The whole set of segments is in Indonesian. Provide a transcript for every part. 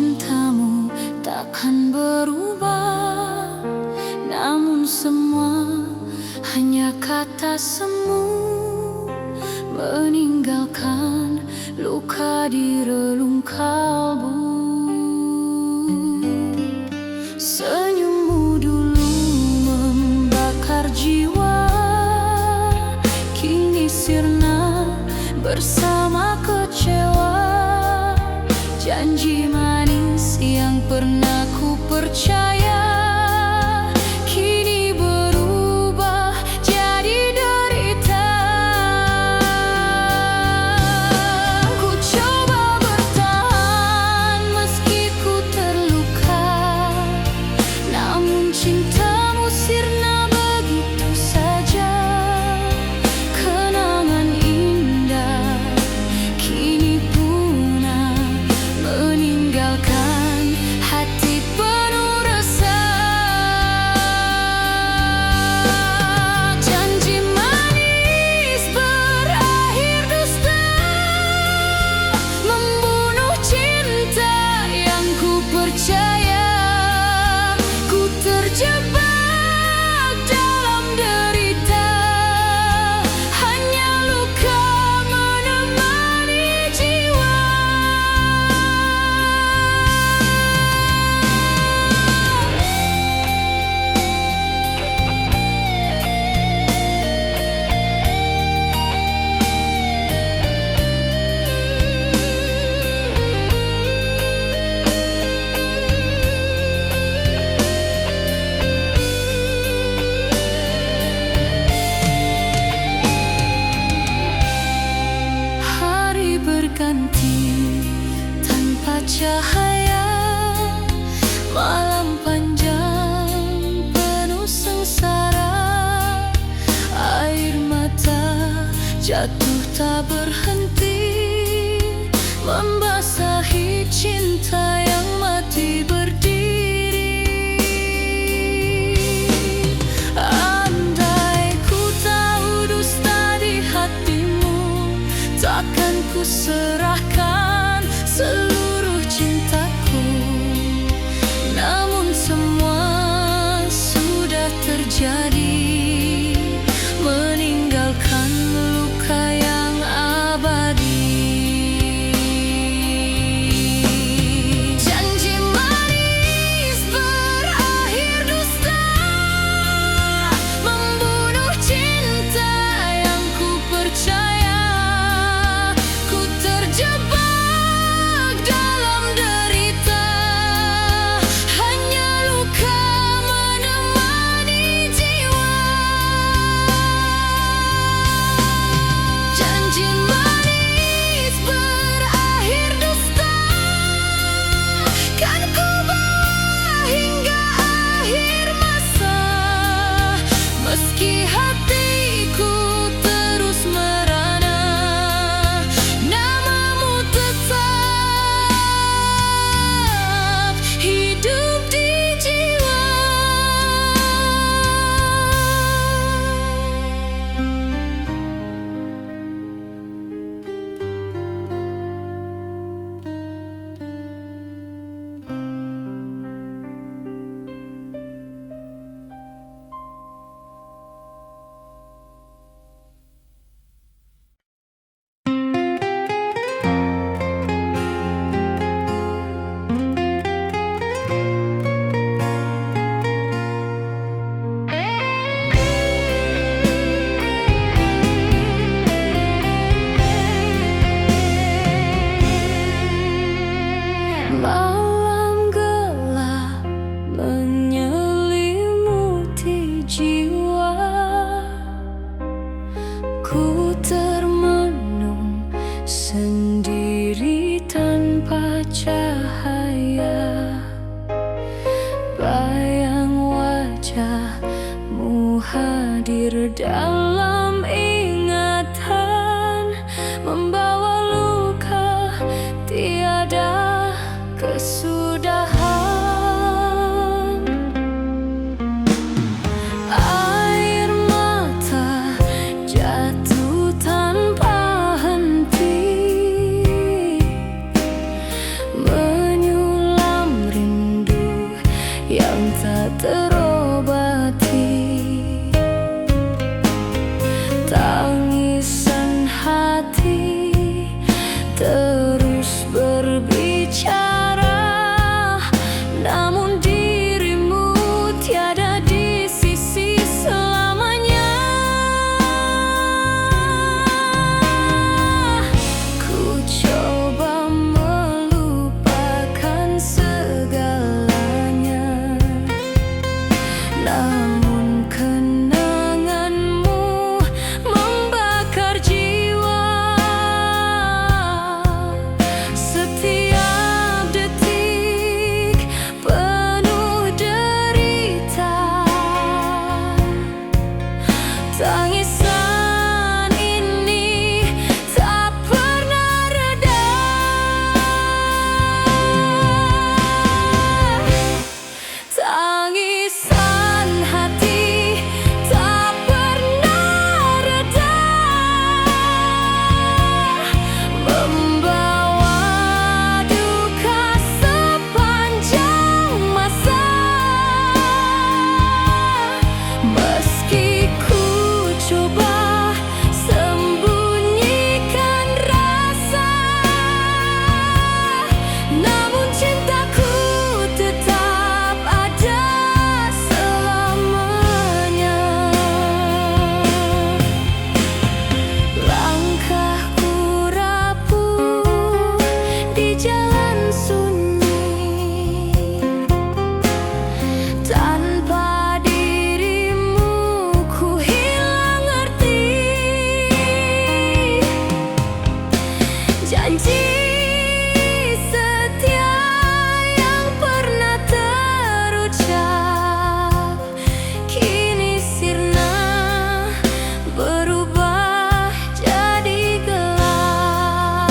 cintamu takkan berubah, namun semua hanya kata semu, meninggalkan luka di relung kalbu. Senyummu dulu membakar jiwa, kini sirna bersama kecewa. Janji manis yang pernah ku percaya kini berubah jadi derita. Ku coba bertahan meski ku terluka, namun cintamu sirna begitu saja. Kenangan indah kini punah, meninggalkan hati penuh rasa. Janji manis berakhir dusta, membunuh cinta yang ku percaya. Ku terjebak dalam derita, hanya luka menemani jiwa. Hari berganti tanpa cahaya, malam panjang penuh sengsara. Air mata jatuh tak berhenti, membasahi cinta yang mati berdiri. Andai ku tahu dusta di hatimu, takkan ku serahkan seluruh cintaku. Namun semua sudah terjadi, meninggalkan luka yang abadi. Janji manis berakhir dusta, membunuh cinta yang ku percaya. Ku terjebak dalam derita, hanya luka menemani jiwa. Janji manis berakhir dusta, kan ku bawa hingga akhir masa. Meski hatiku terus merana, namamu tetap hidup di jiwa. Malam gelap menyelimuti jiwa, ku termenung sendiri tanpa cahaya. Bayang wajahmu hadir dalam ingatan, membawa luka tiada kesudahan. Air mata jatuh tanpa henti, menyulam yang tak terobati. Tangisan hati terus berbicara, namun dirimu tiada di sisi selamanya. Ku coba melupakan segalanya, namun kenanganmu membakar jiwa. Setiap detik penuh derita, tangisan ini tak pernah reda. Tangisan hati tak pernah reda, membawa duka sepanjang masa. Meski ku coba sembunyikan rasa, namun cintaku tetap ada selamanya. Langkahku rapuh di jalan sunyi, tanpa dirimu ku hilang arti. Janji setia yang pernah terucap kini sirna, berubah jadi gelap.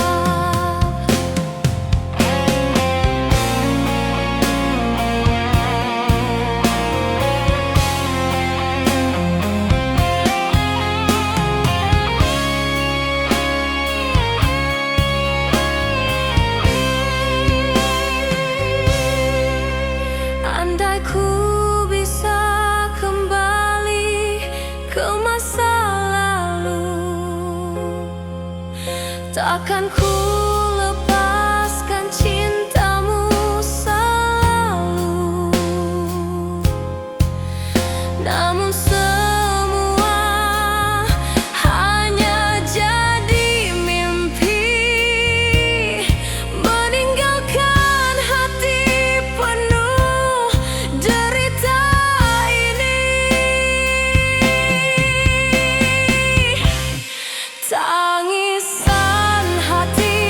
Andai ku bisa kembali ke masa lalu, takkan ku lepaskan cintamu selalu. Namun semua hanya jadi mimpi, meninggalkan hati penuh derita ini. Tangisan hati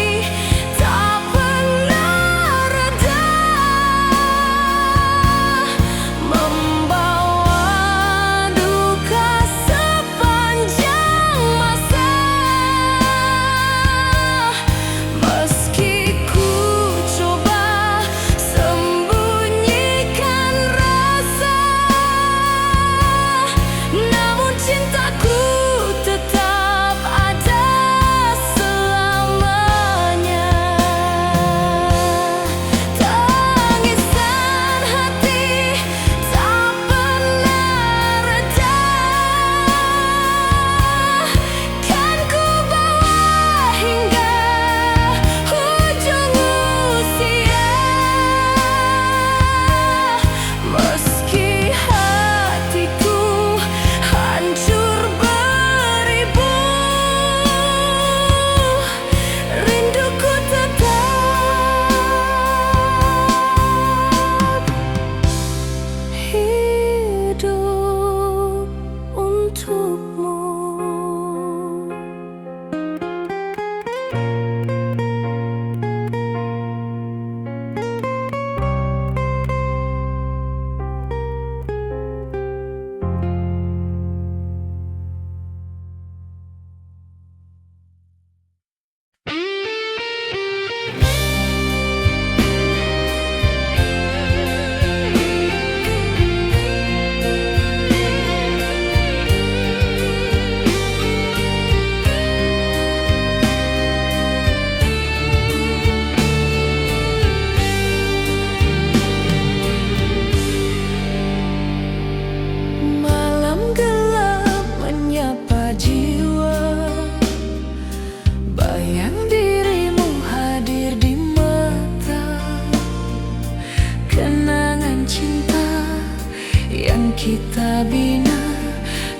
kita bina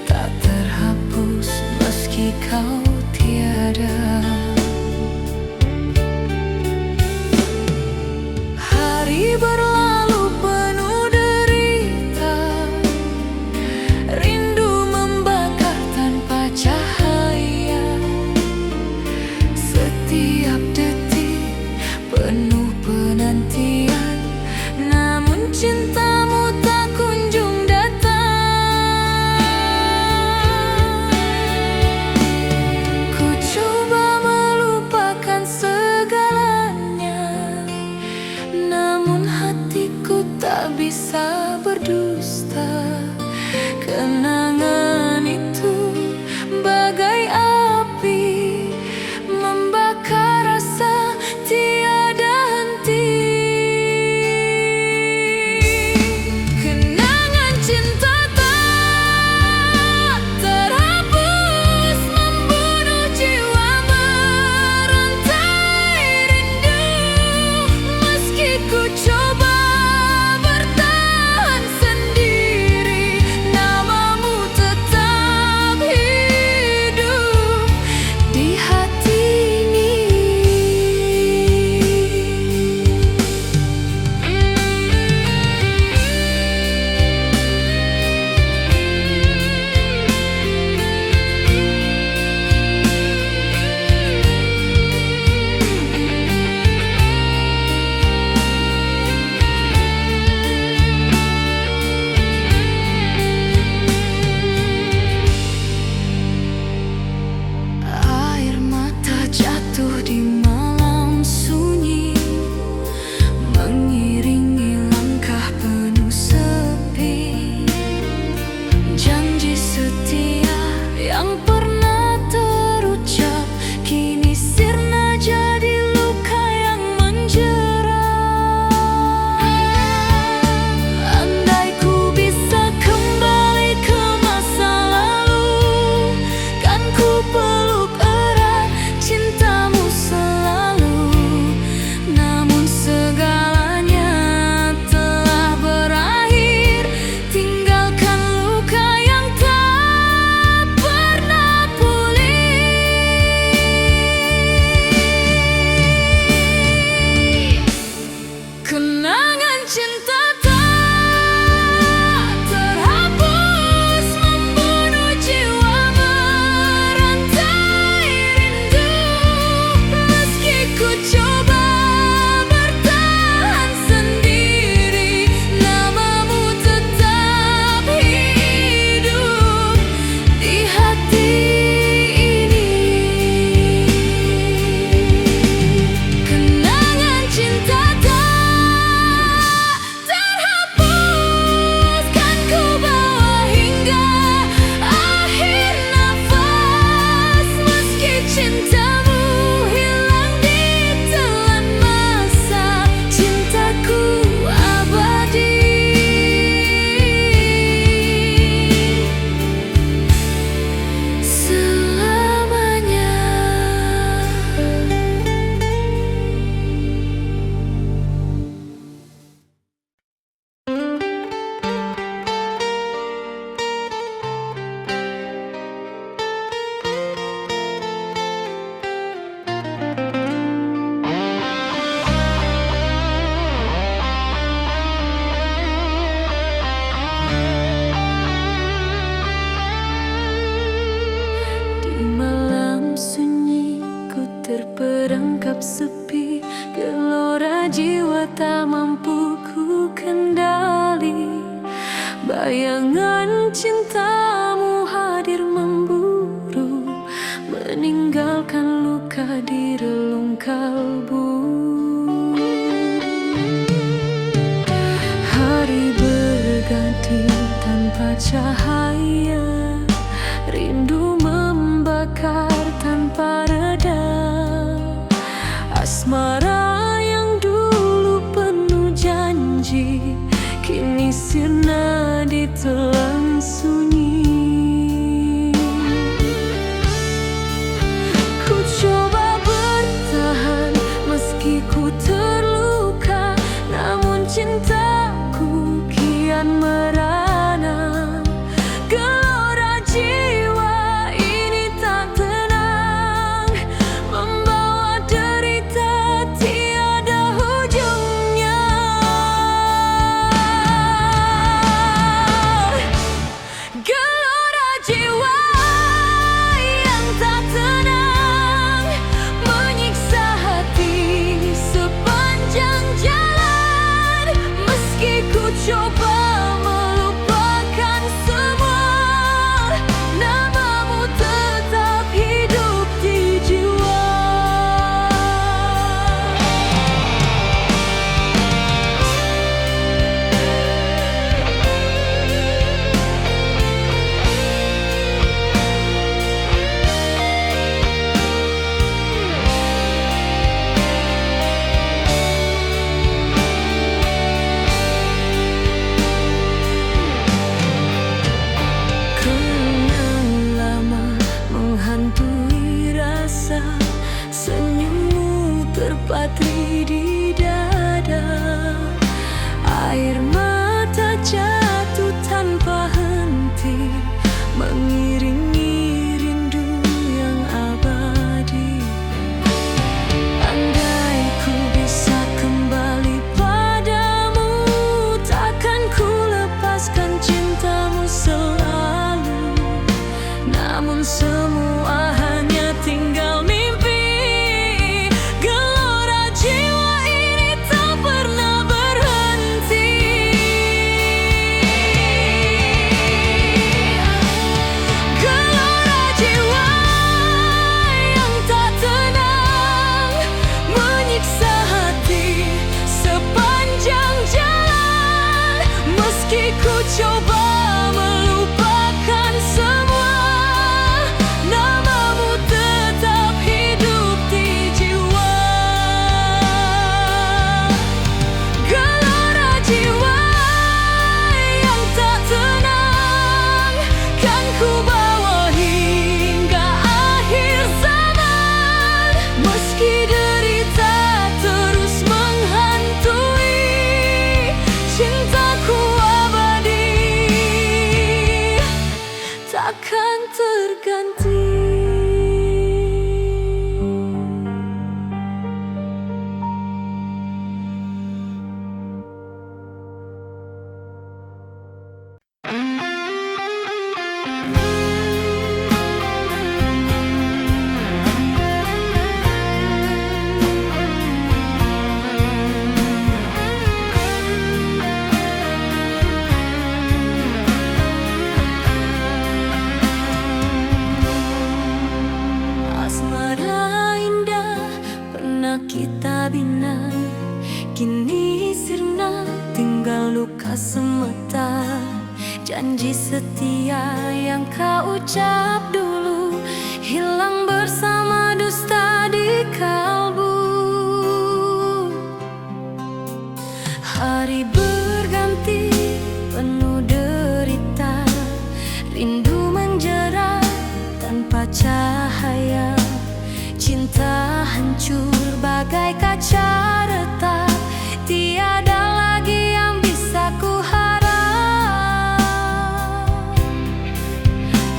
tak terhapus meski kau tiada. Hari berlalu penuh derita, rindu membakar tanpa cahaya. Setiap detik penuh penantian, namun cintamu tak kunjung datang. Ku coba melupakan segalanya, namun hatiku tak bisa berdusta. Kenangan itu bagai api, membakar rasa tiada henti. Kenangan cinta tak terhapus, membunuh jiwa merantai rindu. Meski ku coba bertahan sendiri, namamu tetap hidup di hati ini. Air mata jatuh di malam sunyi, mengiringi langkah penuh sepi. Janji setia yang pernah terucap kini sirna jadi luka yang menjerah. Andai ku bisa kembali ke masa lalu, kan ku peluk erat cintamu selalu. Namun segalanya telah berakhir, tinggalkan luka yang tak pernah pulih. Kenangan cinta tak terhapus, membunuh jiwa merantai rindu. Meski ku coba bertahan sendiri, namamu tetap hidup di hati ini. Kenangan cinta tak terhapus, kan ku bawa hingga akhir nafas. Meski cintamu hilang di telan masa, cintaku abadi selamanya. Di malam sunyi ku terperangkap sepi, gelora jiwa tak mampu ku kendali. Bayangan cintamu hadir memburu, meninggalkan luka di relung kalbu. Hari berganti tanpa cahaya, rindu membakar tanpa reda. Asmara yang dulu penuh janji, kini sirna ditelan sunyi. Ku coba bertahan meski ku terluka, namun cintaku kian merana. luka semeta. Janji setia yang kau ucap dulu hilang bersama dusta di kalbu. Hari berganti penuh derita, rindu menjerat tanpa cahaya. Cinta hancur bagai kaca retak, tiada lagi yang bisa ku harap.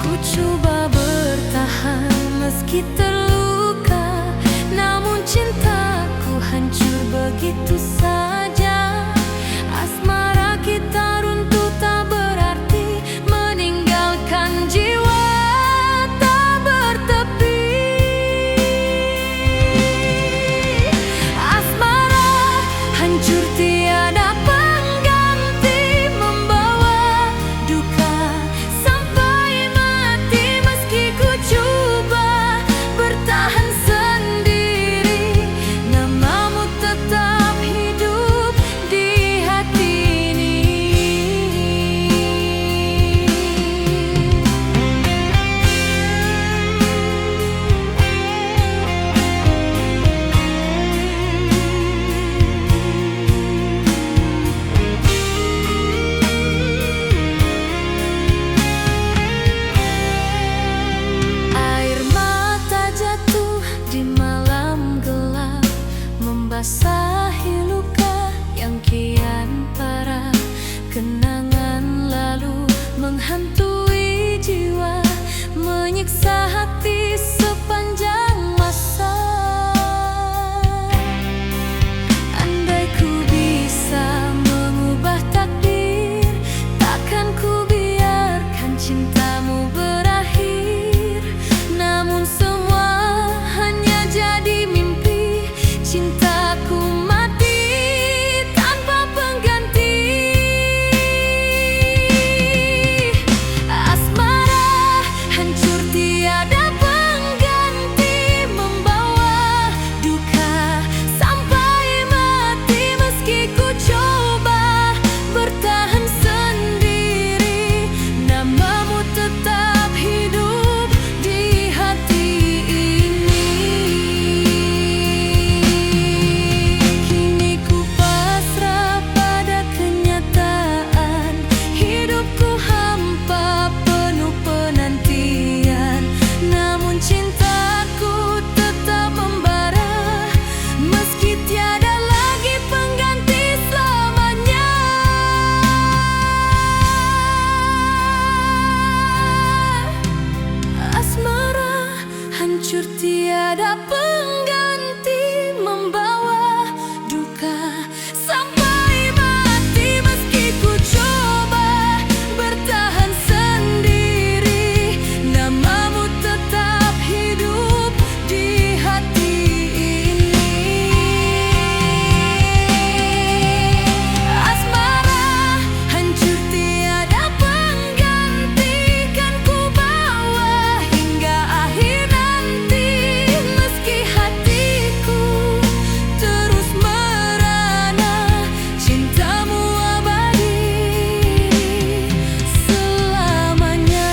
Ku coba bertahan meski terluka, namun cintaku hancur begitu saja. Asmara kita runtuh tak berarti, meninggalkan jiwa tak bertepi. Asmara hancur tiada pengganti, membawa duka sampai mati. Meski ku coba bertahan sendiri, namamu tetap hidup di hati ini. Air mata jatuh di malam gelap, membasahi luka yang kian parah. Kenangan lalu menghantui jiwa, menyiksa hati sepanjang masa. Andai ku bisa mengubah takdir, takkan ku biarkan cintamu berakhir. Namun semua hanya jadi mimpi, cintaku mati tanpa pengganti. Asmara hancur tiada pengganti, membawa duka sampai mati. Meski ku coba bertahan sendiri, namamu tetap hidup di hati ini. Kini ku pasrah pada kenyataan, hidupku hampa penuh penantian. Namun cintaku tetap membara, meski tiada lagi pengganti selamanya. Asmara hancur tiada pengganti, membawa duka sampai mati. Meski ku coba bertahan sendiri, namamu tetap hidup di hati ini. Asmara hancur tiada pengganti, kan ku bawa hingga akhir nanti. Meski hatiku terus merana, cintamu abadi selamanya.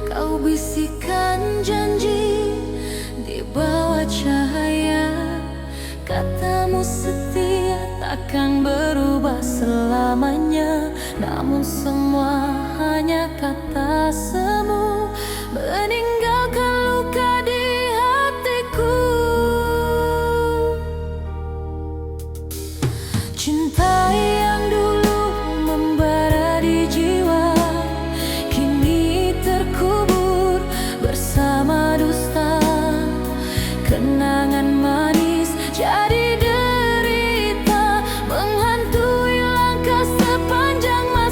Kau bisikan janji di bawah cahaya, katamu setia takkan berubah selamanya. Namun semua hanya kata semu, meninggalkan luka di hatiku. Cinta yang dulu membara di jiwa, kini terkubur bersama dusta. Kenangan manis jadi derita, menghantui langkah sepanjang masa.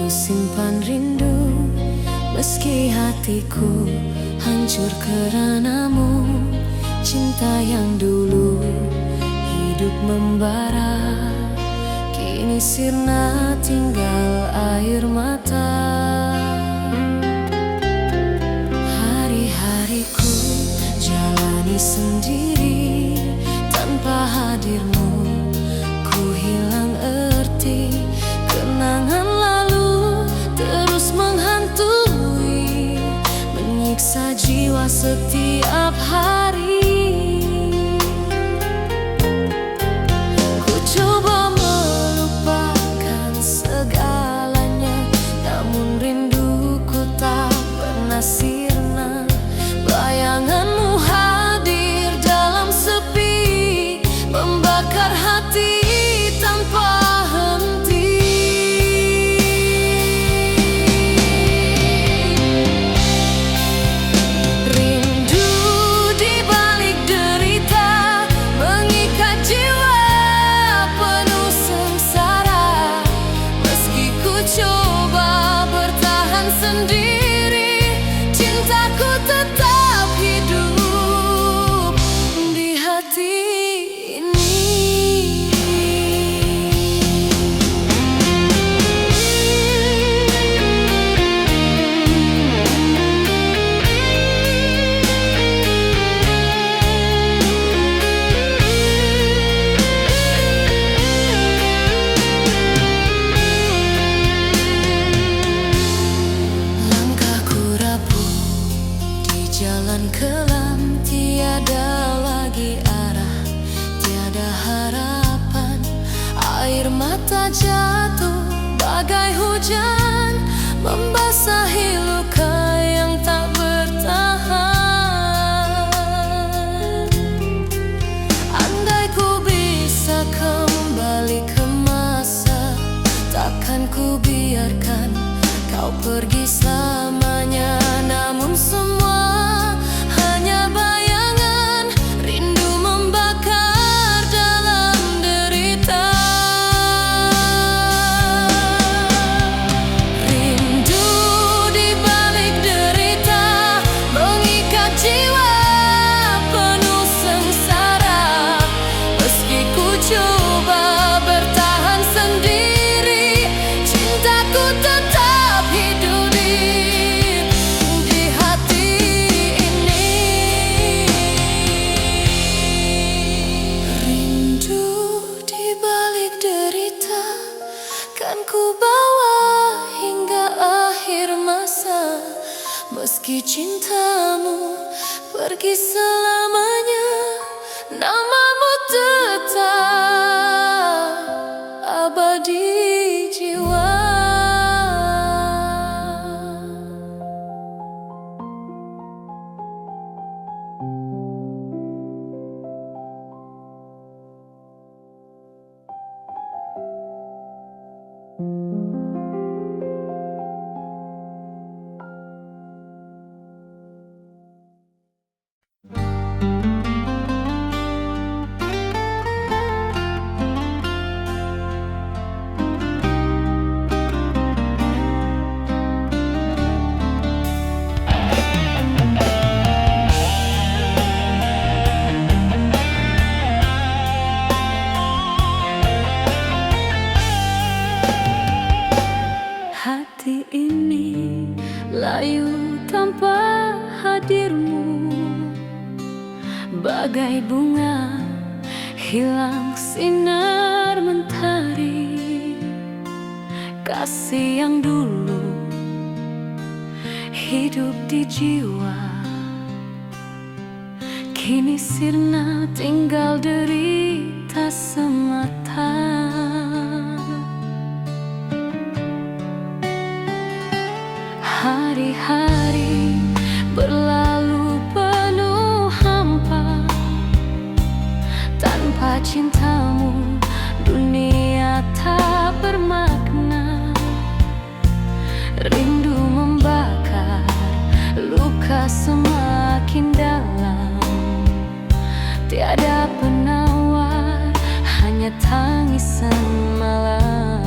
simpan rindu, meski hatiku hancur karenamu. Cinta yang dulu hidup membara, kini sirna tinggal air mata. Hari-hariku jalani sendiri, tanpa hadirmu ku hilang arti. Kenangan lalu terus menghantui, menyiksa jiwa setiap hari. Ku coba melupakan segalanya, namun rinduku tak pernah sirna. Bayanganmu hadir dalam sepi, membakar hati tanpa henti. Rindu di balik derita, mengikat jiwa penuh sengsara. Meski ku coba bertahan sendiri, cintaku tetap hidup di hati ini. Langkahku rapuh di jalan kelam, tiada lagi arah, tiada harapan. Air mata jatuh bagai hujan, membasahi luka yang tak bertahan. Andai ku bisa kembali ke masa, takkan ku biarkan kau pergi selamanya. Namun semua hanya bayangan, rindu membakar dalam derita. Rindu di balik derita, mengikat jiwa penuh sengsara. Meski ku coba bertahan sendiri, cintaku tetap hidup di hati ini. Rindu di balik derita, kan ku bawa hingga akhir masa. Meski cintamu pergi selamanya, namamu tetap abadi jiwa. Hati ini layu tanpa hadirmu, bagai bunga hilang sinar mentari. Kasih yang dulu hidup di jiwa, kini sirna tinggal derita semata. Hari-hari berlalu penuh hampa, tanpa cintamu dunia tak bermakna. Rindu membakar, luka semakin dalam. Tiada penawar, hanya tangisan malam.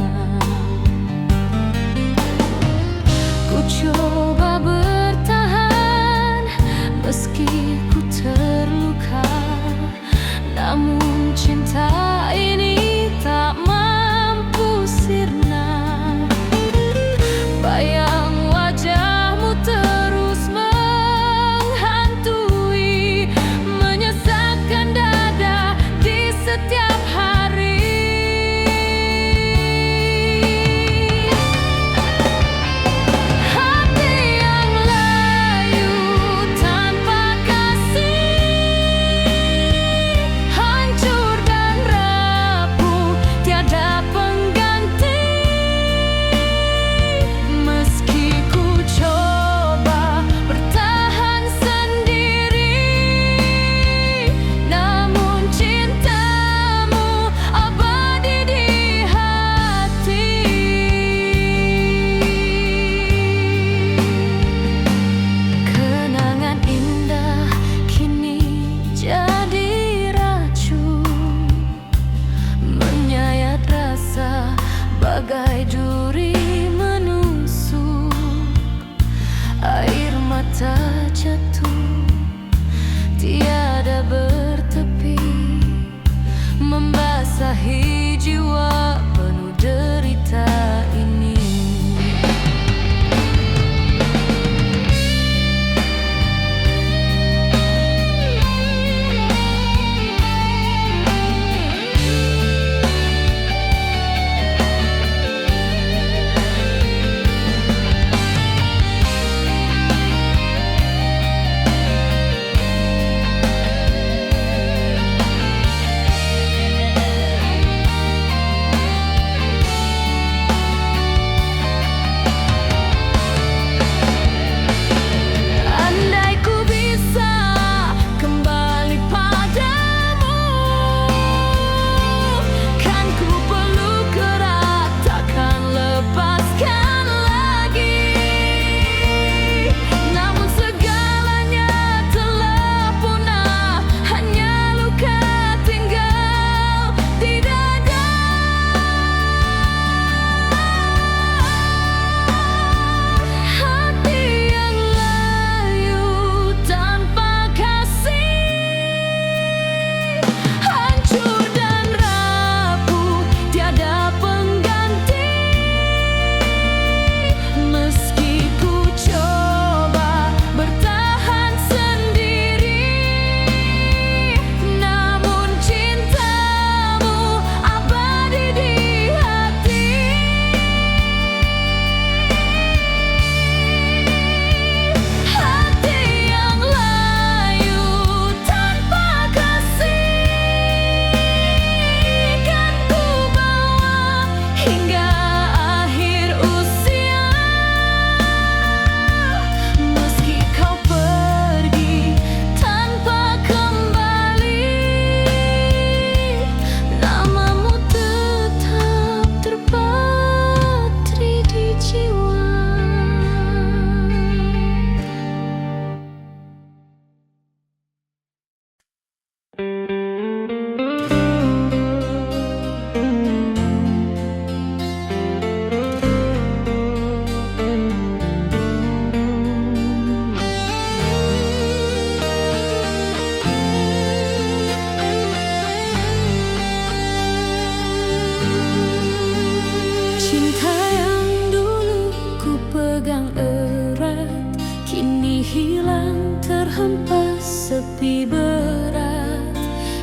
hampa sepi berat.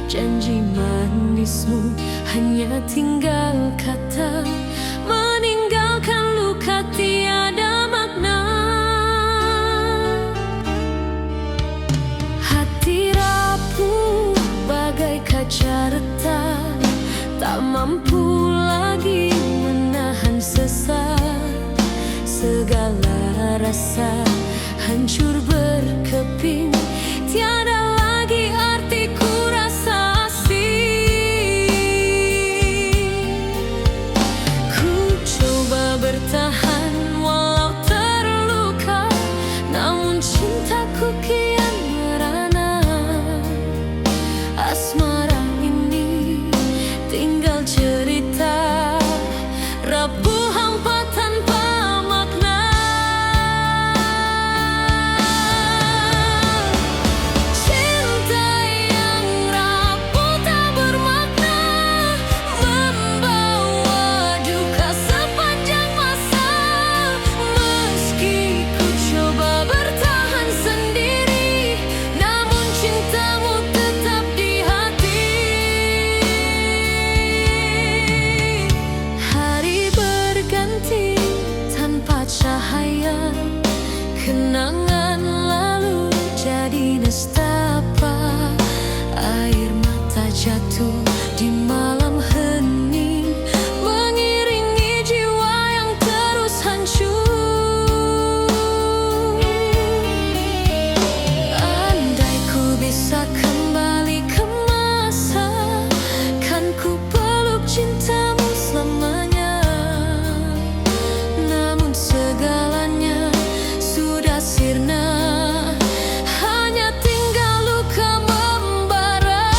Janji manismu hanya tinggal kata, meninggalkan luka tiada makna. Hati rapuh bagai kaca retak, tak mampu lagi menahan sesak. Segala rasa hancur berkeping, tiada lagi artiku rasa asing. Ku coba bertahan walau terluka, namun cintaku kian merana. Asmara ini tinggal cerita, rapuh hampa tanpa makna. Cinta yang rapuh tak bermakna, membawa duka sepanjang masa. Meski ku coba bertahan sendiri, namun cintamu tetap di hati. Hari berganti tanpa cahaya, kenangan lalu jadi nestapa. Air mata jatuh di malam hening, mengiringi jiwa yang terus hancur. Andai ku bisa kembali ke masa, kan ku peluk cintamu selamanya. Namun segalanya sudah sirna, hanya tinggal luka membara.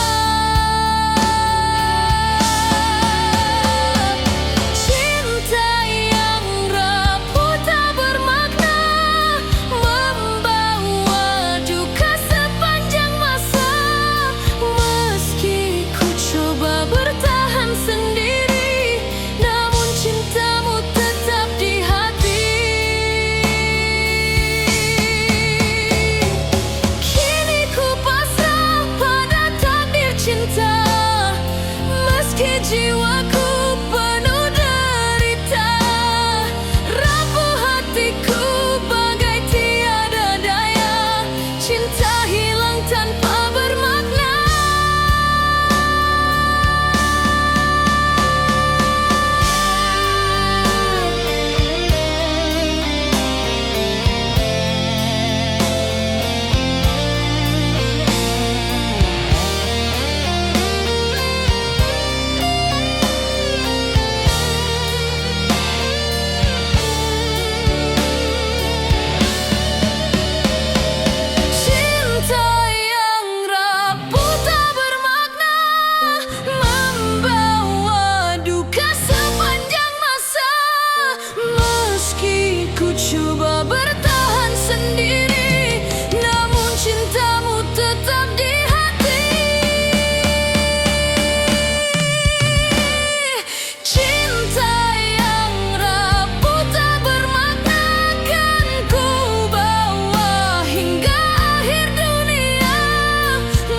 Cinta yang rapuh tak bermakna, membawa duka sepanjang masa. Meski ku coba bertahan sendiri, namun cintamu tetap di hati. Kini ku pasrah pada takdir cinta, meski jiwaku penuh derita. Rapuh hatiku bagai tiada daya, cinta hilang tanpa bermakna. Cinta yang rapuh tak bermakna, membawa duka sepanjang masa. Meski ku coba bertahan sendiri, namun cintamu tetap di hati. Cinta yang rapuh tak bermakna, kan ku bawa hingga akhir dunia.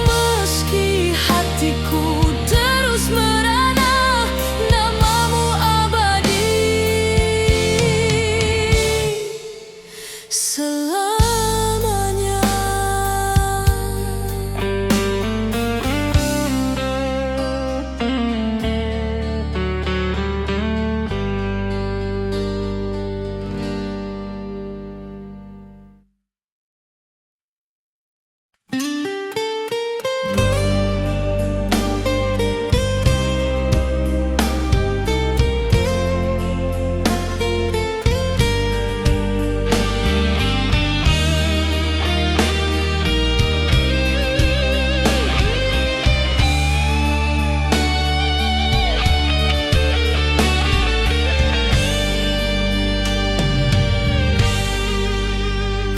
Meski hatiku terus merana, namamu abadi selamanya.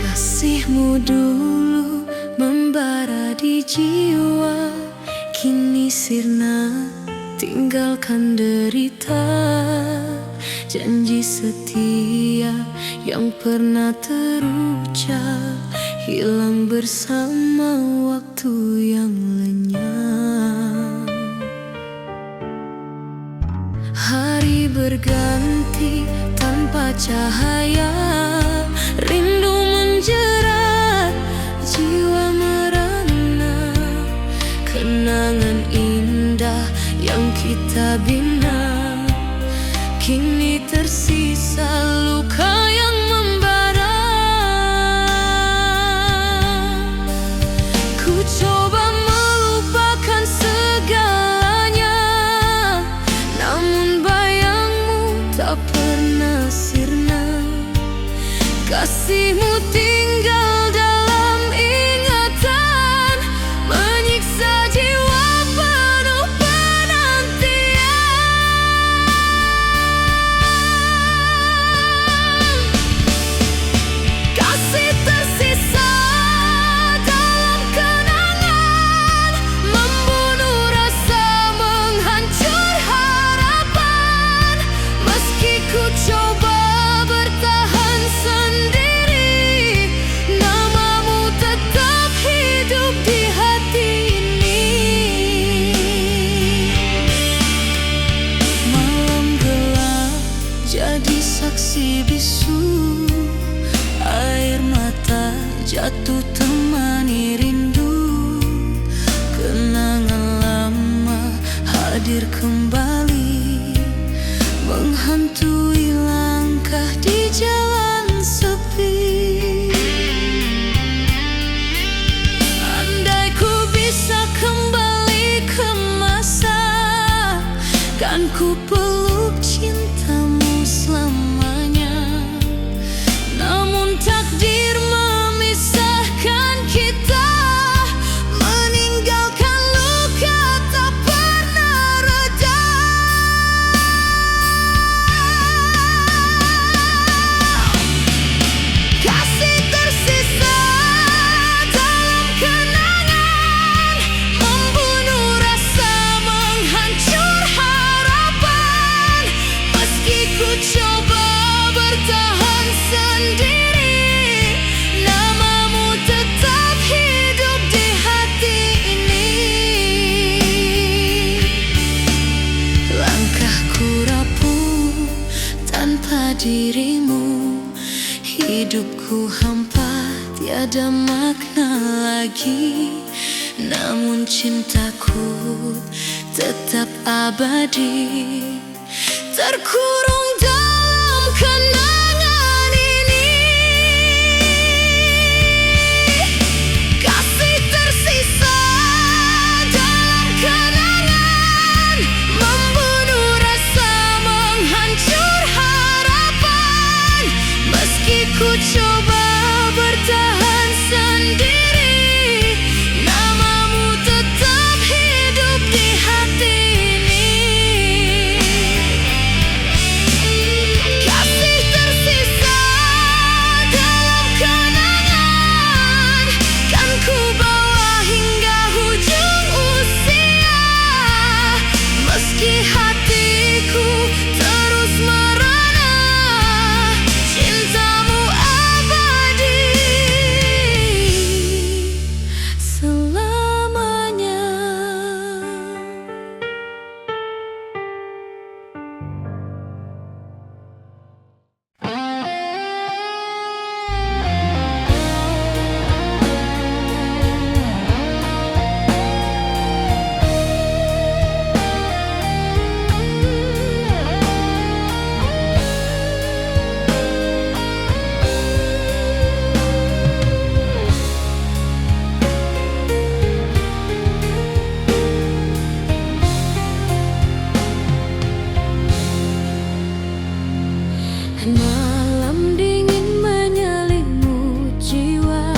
Kasihmu dulu membara di jiwa, kini sirna tinggalkan derita. Janji setia yang pernah terucap hilang bersama waktu yang lenyap. Hari berganti tanpa cahaya, rindu menjerat, jiwa merana. Kenangan indah yang kita bina, kini tersisa luka yang membara. Ku coba melupakan segalanya, namun bayangmu tak pernah sirna. Kasihmu tinggal dalam ingatan, menyiksa jiwa penuh penantian. Kasih tersisa dalam kenangan, membunuh rasa, menghancur harapan. Meski ku coba bertahan sendiri, namamu tetap hidup di hati ini. Malam gelap jadi saksi bisu, air mata jatuh temani rindu. Kenangan lama hadir kembali, menghantui langkah di jalan sepi. Andai ku bisa kembali ke masa, kan ku peluk cintamu selamanya. Namun takdir memisahkan kita, meninggalkan luka tak pernah reda. Kasih tersisa dalam kenangan, membunuh rasa, menghancur harapan. Meski ku coba bertahan sendiri, namamu tetap hidup di hati ini. Langkahku rapuh tanpa dirimu, hidupku hampa tiada makna lagi. Namun cintaku tetap abadi, terkurung dalam kenangan ini. Kasih tersisa dalam kenangan, membunuh rasa, menghancur harapan. Meski ku coba bertahan sendiri, namamu tetap hidup di hati ini. Kasih tersisa dalam kenangan, kan ku bawa hingga ujung usia. Meski hatiku terus merana, cintamu abadi selamanya. Malam dingin menyelimu jiwa,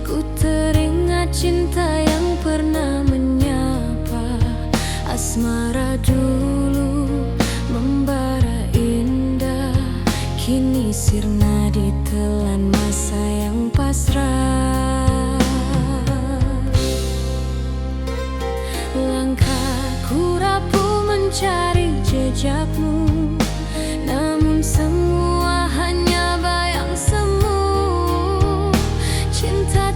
ku teringat cinta yang pernah menyapa. Asmara dulu membara indah, kini sirna ditelan masa yang pasrah. Langkahku rapuh mencari jejakmu, namun semua hanya bayang semu. Cinta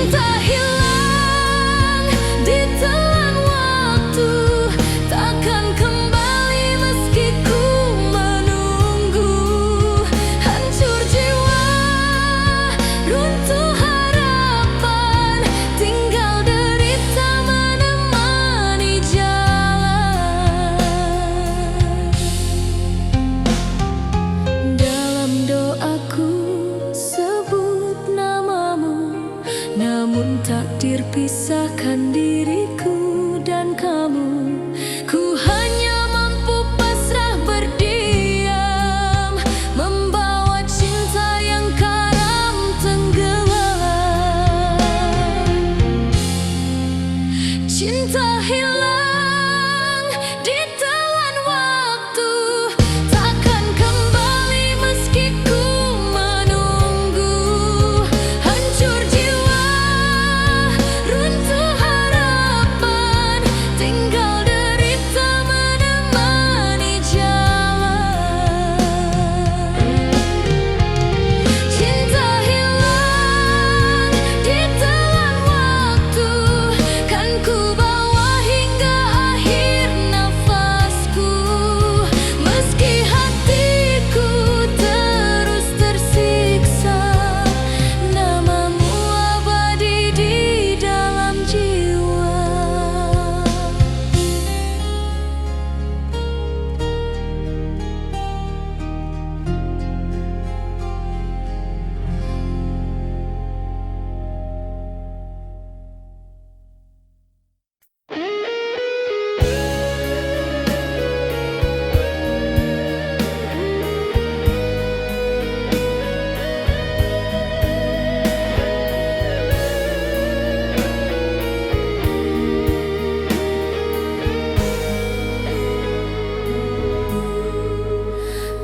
Cinta hilang ditelan waktu, takkan kembali meski ku menunggu. Hancur jiwa, runtuh harapan, tinggal derita menemani jalan. Dalam doaku sebut namamu, namun takdir pisahkan diriku dan kamu. Ku hanya mampu pasrah berdiam, membawa cinta yang karam tenggelam. Cinta hilang ditelan waktu, takkan kembali meski ku menunggu. Hancur jiwa, runtuh harapan, tinggal derita menemani jalan. Cinta hilang ditelan waktu, kan ku bawa hingga akhir nafasku. Meski hatiku terus tersiksa, namamu abadi di dalam jiwa.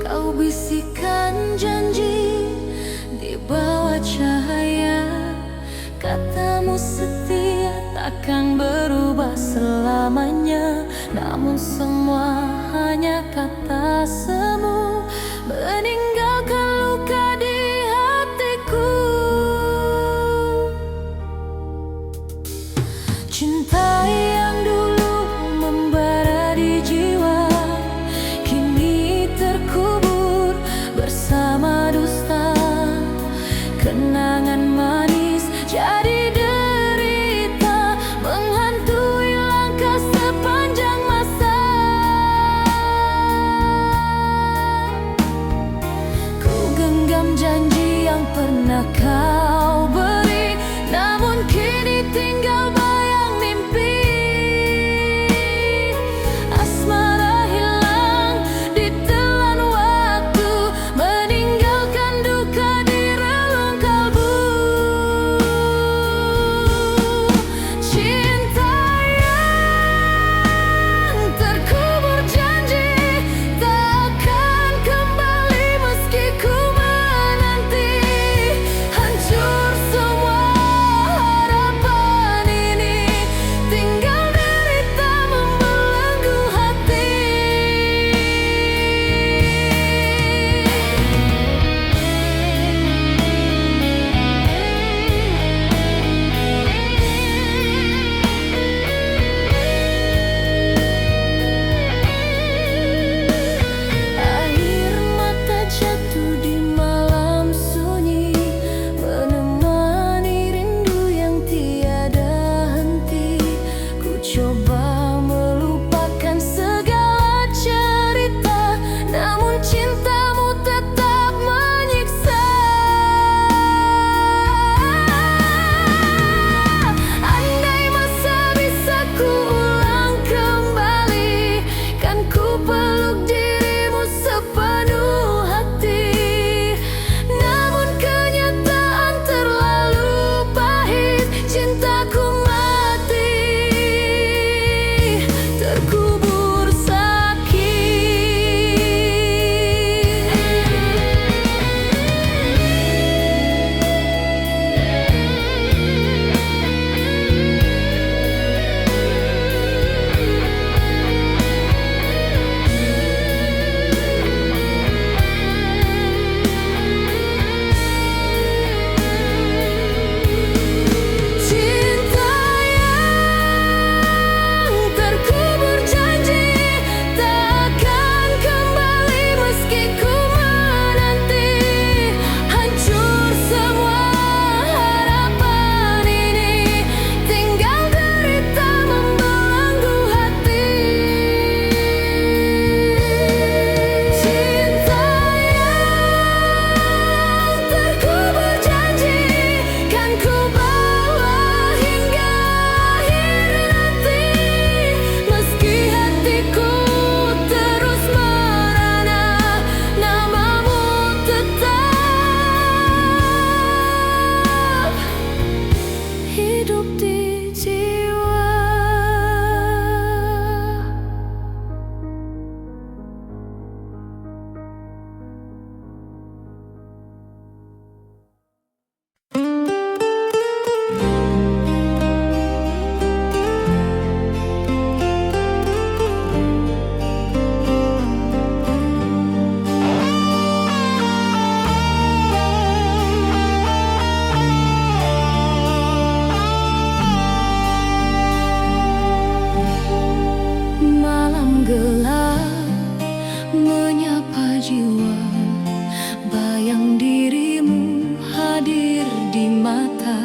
Kau bisikan janji di bawah cahaya, katamu setia takkan berubah selamanya. Namun semua hanya kata semu, meninggalkan luka di hatiku. Cinta yang dulu membara di jiwa, kini terkubur bersama dusta. Kenangan manis jadi derita, menghantui langkah sepanjang masa. mata,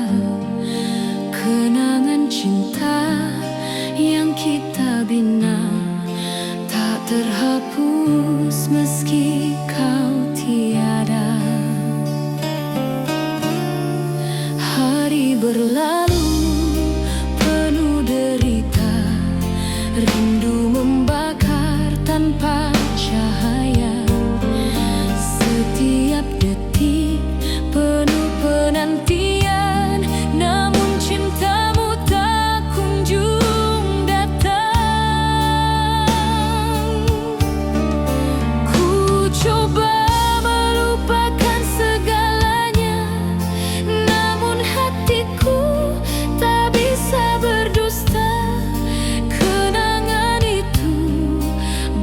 kenangan cinta yang kita bina tak terhapus meski kau tiada. Hari berlalu penuh derita, rindu membakar tanpa cahaya. Setiap detik penuh penantian, namun cintamu tak kunjung datang. Ku coba melupakan segalanya, namun hatiku tak bisa berdusta. Kenangan itu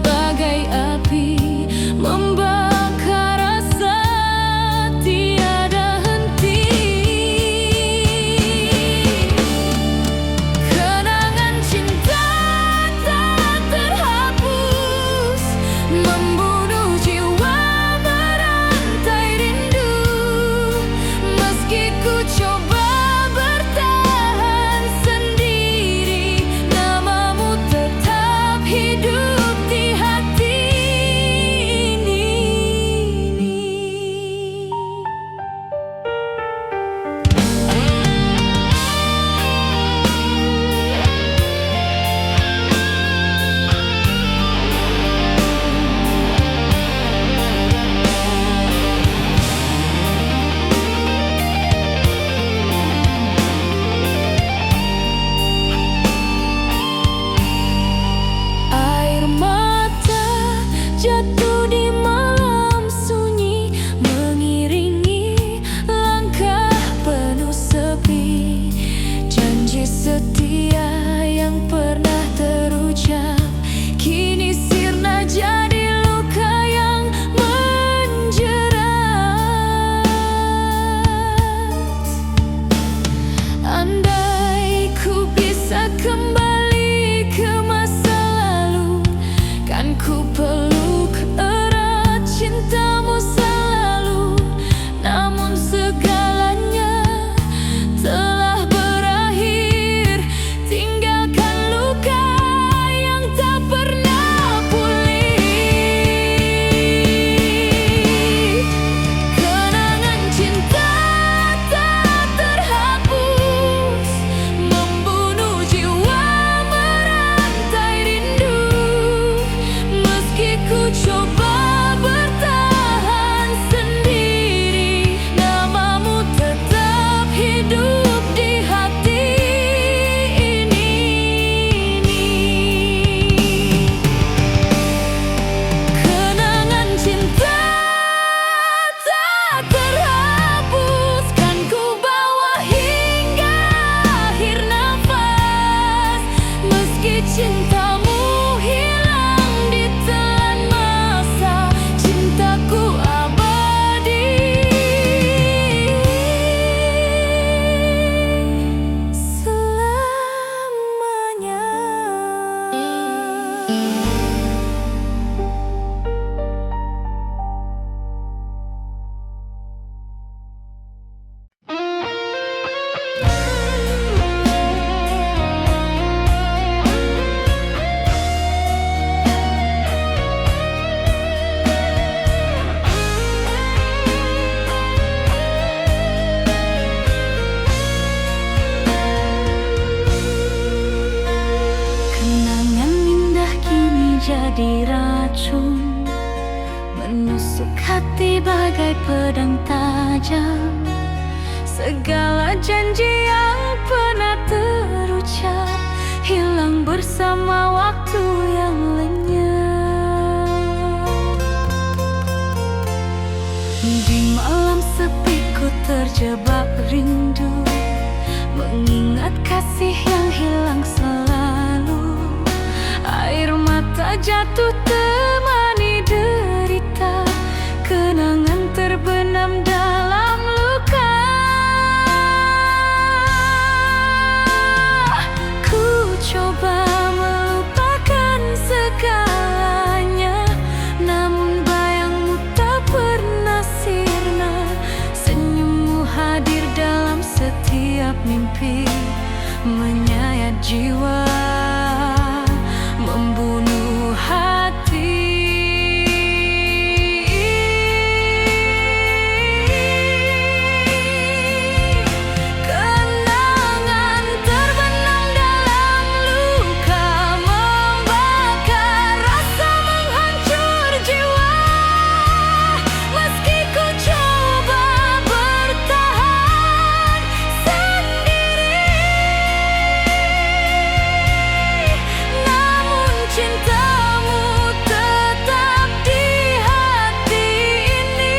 bagai api membakar rasa tiada henti. Kenangan cinta tak terhapus, membunuh jiwa merantai rindu. Meski ku coba bertahan sendiri, namamu tetap hidup di hati ini. Air mata jatuh di malam sunyi, mengiringi langkah penuh sepi. Janji setia yang pernah terucap kini sirna jadi luka yang menjerat. Andai ku bisa kembali ke masa lalu, kan ku peluk erat cintamu selalu. Namun segalanya telah berakhir, tinggalkan luka yang tak pernah pulih. Kenangan cinta tak terhapus, membunuh jiwa merantai rindu. Meski ku coba bertahan sendiri, namamu tetap hidup di hati ini. Kenangan cinta tak terhapus, kan ku bawa hingga akhir nafas. Meski cintamu hilang di telan masa, cintaku abadi selamanya. Kenangan indah kini jadi racun, menusuk hati bagai pedang tajam. Segala janji yang pernah terucap hilang bersama waktu yang lenyap. Di malam sepi ku terjebak rindu, mengingat kasih yang hilang selalu. Air mata jatuh temani derita, kenangan terbenam dalam luka. Ku coba melupakan segalanya, namun bayangmu tak pernah sirna. Senyummu hadir dalam mimpi menyayat jiwa, membunuh hati. Kenangan terbenam dalam luka, membakar rasa, menghancur jiwa. Meski ku coba bertahan sendiri, namun cintamu tetap di hati ini.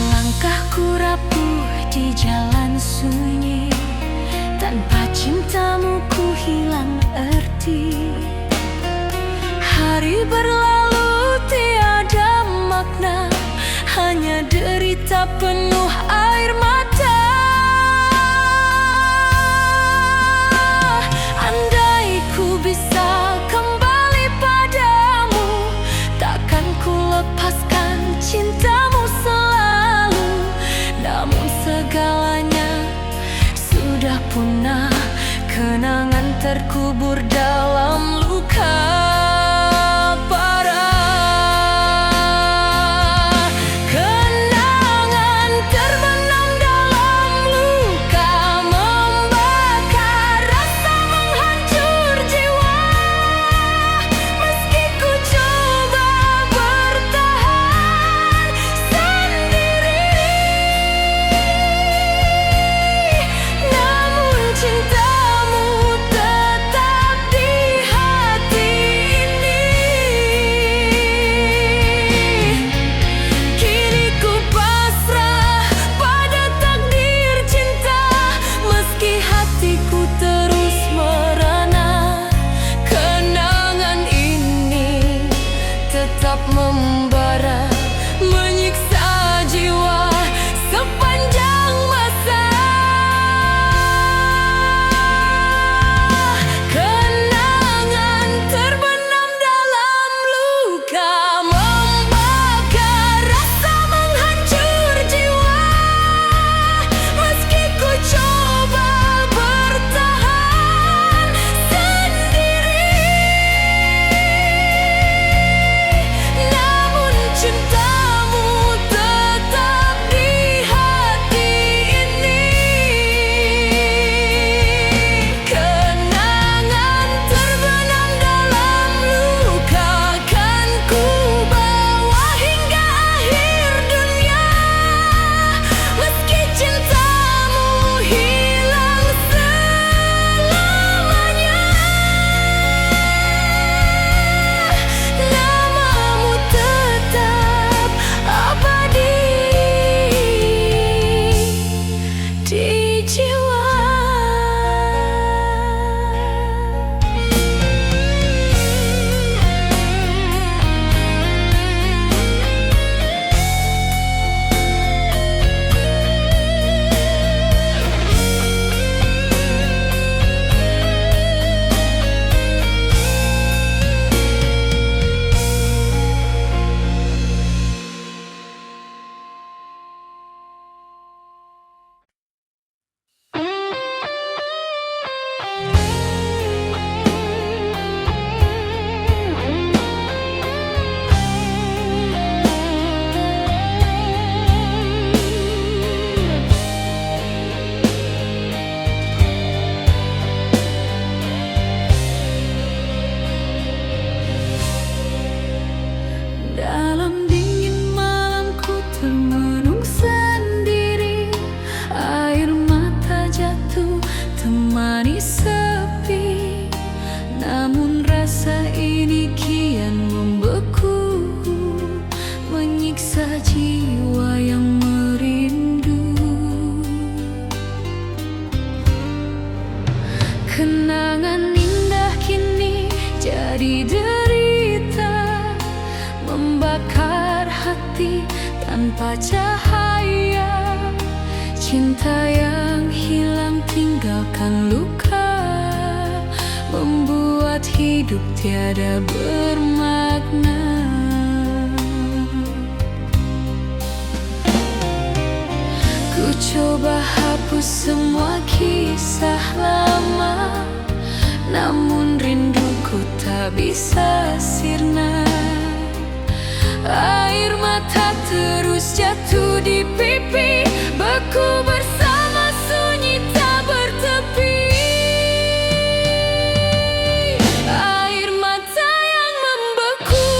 Langkahku rapuh di jalan sunyi, tanpa cintamu ku hilang arti. Hari berlalu tiada makna, hanya derita penuh air mata. Andai ku bisa kembali padamu, takkan ku lepaskan cintamu selalu. Namun segalanya sudah punah, kenangan terkubur dalam luka parah. Kenangan terbenam dalam luka, membakar rasa, menghancur jiwa. Meski ku coba bertahan sendiri, namun cintamu tetap di hati ini. Kini ku pasrah pada takdir cinta, meski hatiku terus merana. Kenangan ini tetap membara, menyiksa jiwa sepanjang masa. Kenangan terbenam dalam luka, membakar rasa, menghancur jiwa. Meski ku coba bertahan sendiri, namun tanpa cahaya, cinta yang hilang tinggalkan luka, membuat hidup tiada bermakna. Ku coba hapus semua kisah lama, namun rinduku tak bisa sirna. Air mata terus jatuh di pipi, beku bersama sunyi tak bertepi. Air mata yang membeku,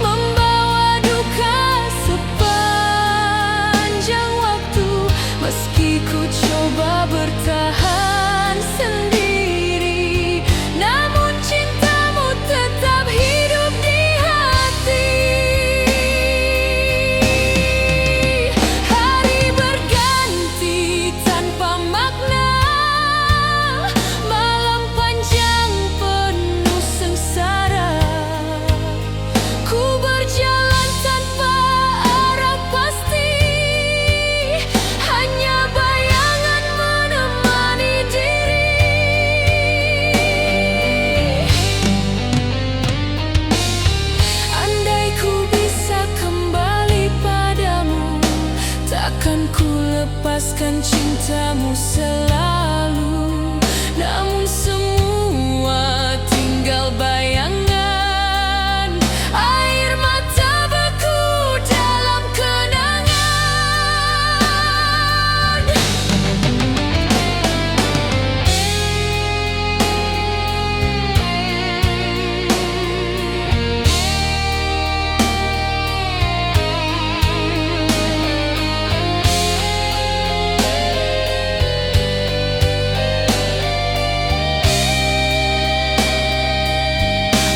membawa duka sepanjang waktu. Meski ku coba bertahan sendiri, namun cintamu tetap hidup di hati. Hari berganti tanpa makna, malam panjang penuh sengsara. Ku berjalan tanpa arah pasti, hanya bayangan menemani diri. Andai ku bisa kembali padamu, takkan ku lepaskan cintamu selalu. Namun semua tinggal bayangan, air mata beku dalam kenangan.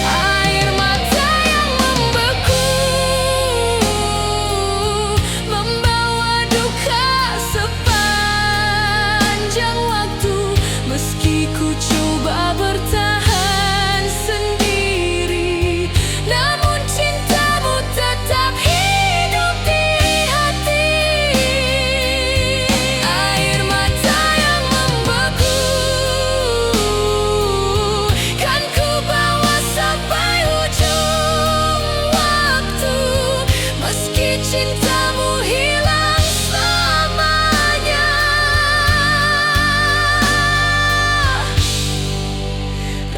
Air mata yang membeku, membawa duka sepanjang waktu. Meski ku coba bertahan sendiri, namun cintamu tetap hidup di hati. Air mata yang membeku, kan ku bawa sampai ujung waktu. Meski cintamu hilang selamanya,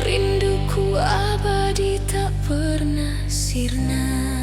rinduku abadi tak pernah sirna.